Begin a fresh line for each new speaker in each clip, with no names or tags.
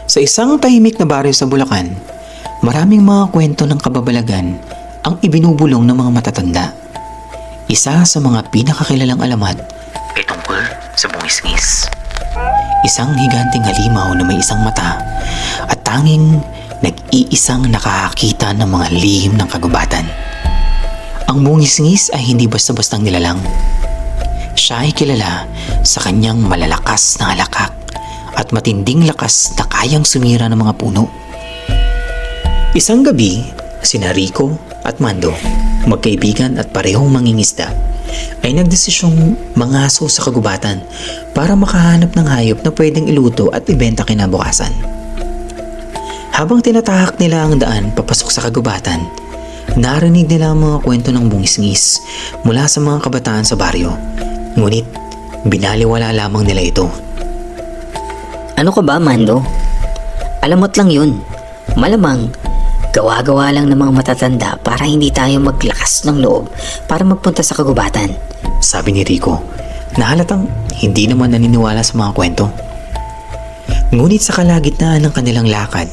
Sa isang tahimik na baryo sa Bulacan, maraming mga kwento ng kababalagan ang ibinubulong ng mga matatanda. Isa sa mga pinakakilalang alamat ay tungkol sa bungis-ngis. Isang higanting halimaw na may isang mata at tanging nag-iisang nakakakita ng mga lihim ng kagubatan. Ang bungis-ngis ay hindi basta-bastang nilalang. Siya ay kilala sa kanyang malalakas na halakak at matinding lakas na kayang sumira ng mga puno. Isang gabi, sina Rico at Mando, magkaibigan at parehong mangingisda, ay nagdesisyong mangaso sa kagubatan para makahanap ng hayop na pwedeng iluto at ibenta kinabukasan. Habang tinatahak nila ang daan papasok sa kagubatan, narinig nila ang mga kwento ng bungis-ngis mula sa mga kabataan sa baryo. Ngunit binaliwala lamang nila ito.
Ano ka ba, Mando? Alamot lang yun. Malamang, gawa-gawa lang ng mga matatanda para hindi tayo maglakas ng loob para magpunta sa kagubatan.
Sabi ni Rico, na halatang hindi naman naniniwala sa mga kwento. Ngunit sa kalagitnaan ng kanilang lakad,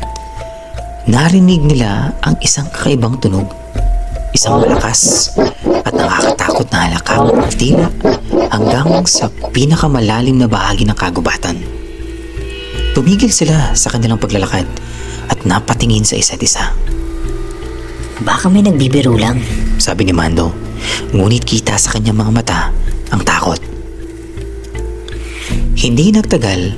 narinig nila ang isang kakaibang tunog. Isang malakas at nakakatakot na halakak na tila hanggang sa pinakamalalim na bahagi ng kagubatan. Tumigil sila sa kanilang paglalakad at napatingin sa isa't isa.
Baka may nagbibiro lang.
Sabi ni Mando, ngunit kita sa kanyang mga mata ang takot. Hindi nagtagal,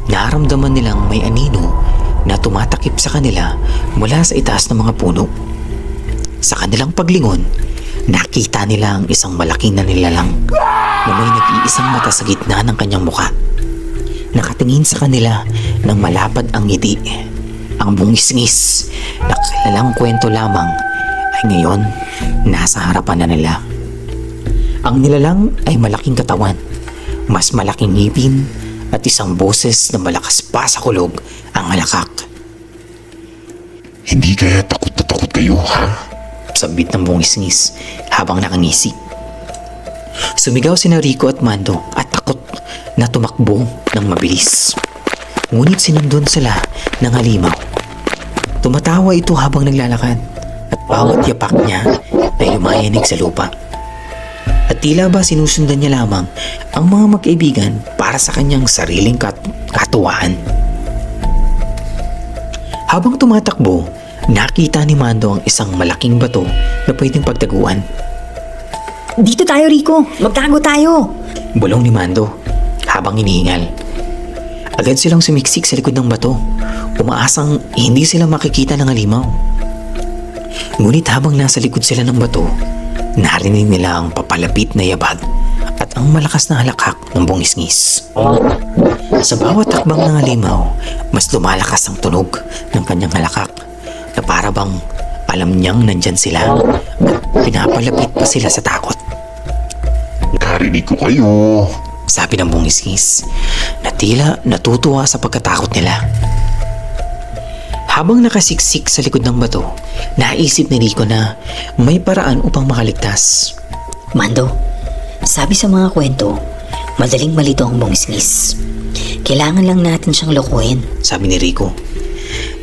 naramdaman nilang may anino na tumatakip sa kanila mula sa itaas ng mga puno. Sa kanilang paglingon, nakita nila ang isang malaking na nilalang na may nag-iisang mata sa gitna ng kanyang muka. Nakatingin sa kanila ng malapad ang ngiti. Ang bungis-ngis na kilalang kwento lamang ay ngayon nasa harapan na nila. Ang nilalang ay malaking katawan, mas malaking ngipin at isang boses na malakas pa sa kulog ang halakak.
Hindi kaya takot kayo, ha?
Sabit ng bungis-ngis habang nakangisi. Sumigaw sina Rico at Mando at takot na tumakbo ng mabilis. Ngunit sinundon sila ng halimaw. Tumatawa ito habang naglalakad at bawat yapak niya ay lumayanig sa lupa. At tila ba sinusundan niya lamang ang mga magkaibigan para sa kanyang sariling katuwaan. Habang tumatakbo, nakita ni Mando ang isang malaking bato na pwedeng pagtaguan.
Dito tayo, Rico! Magtago tayo!
Bulong ni Mando habang hinihingal. Agad silang sumiksik sa likod ng bato, umaasang hindi sila makikita ng halimaw. Ngunit habang nasa likod sila ng bato, narinig nila ang papalapit na yabag at ang malakas na halakak ng bungis-ngis. Sa bawat takbang ng halimaw, mas lumalakas ang tunog ng kanyang halakak na para bang alam niyang nandyan sila at pinapalapit pa sila sa takot.
Narinig ko kayo.
Sabi ng bungis-ngis na tila natutuwa sa pagkatakot nila. Habang nakasiksik sa likod ng bato, naisip ni Rico na may paraan upang makaligtas.
Mando, sabi sa mga kwento, madaling malito ang bungis-ngis. Kailangan lang natin siyang lokohin.
Sabi ni Rico.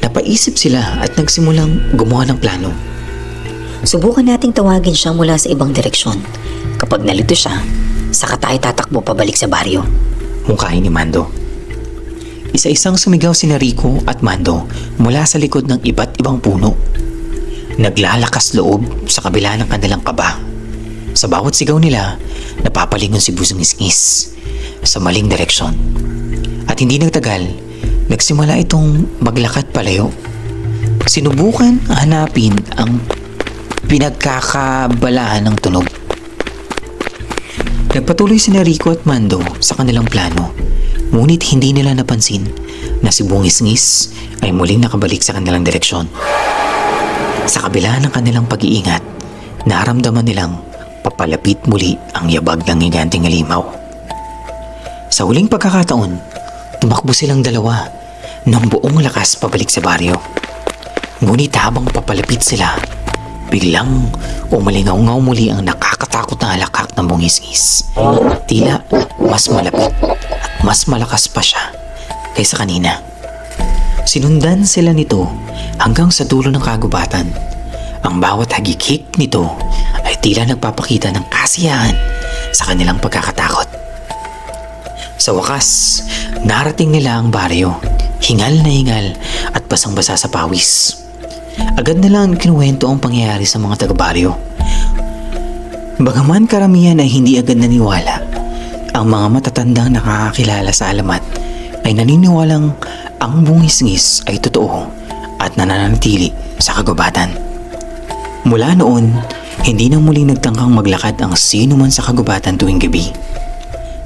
Napaisip sila at nagsimulang gumawa ng plano.
Subukan nating tawagin siya mula sa ibang direksyon. Kapag nalito siya, saka tayo tatakbo pabalik sa baryo.
Mungkahin ni Mando. Isa-isang sumigaw sina Rico at Mando mula sa likod ng iba't ibang puno. Naglalakas loob sa kabila ng kanilang kaba. Sa bawat sigaw nila, napapalingon si bungis-ngis sa maling direksyon. At hindi nagtagal, nagsimula itong maglakad palayo. Sinubukan hanapin ang pinagkakabalahan ng tunog. Nagpatuloy sina Rico at Mando sa kanilang plano, ngunit hindi nila napansin na si bungis-ngis ay muling nakabalik sa kanilang direksyon. Sa kabila ng kanilang pag-iingat, naramdaman nilang papalapit muli ang yabag ng higanting halimaw. Sa huling pagkakataon, tumakbo silang dalawa ng buong lakas pabalik sa baryo. Ngunit habang papalapit sila, biglang umalingaw-ngaw muli ang nakakatakot na halakak ng bungis-ngis. Tila mas malapit at mas malakas pa siya kaysa kanina. Sinundan sila nito hanggang sa dulo ng kagubatan. Ang bawat hagikik nito ay tila nagpapakita ng kasiyahan sa kanilang pagkakatakot. Sa wakas, narating nila ang baryo, hingal na hingal at basang-basa sa pawis. Agad na lang kinuwento ang pangyayari sa mga taga-baryo. Bagaman karamihan ay hindi agad naniwala, ang mga matatandang nakakakilala sa alamat ay naniniwalang ang bungis-ngis ay totoo at nananatili sa kagubatan. Mula noon, hindi na muling nagtangkang maglakad ang sino man sa kagubatan tuwing gabi.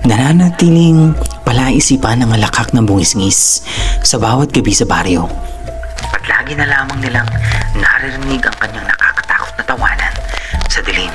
Nananatiling palaisipan ang alakak ng bungis-ngis sa bawat gabi sa baryo. At lagi na lamang nilang naririnig ang kanyang nakakatakot na tawanan sa dilim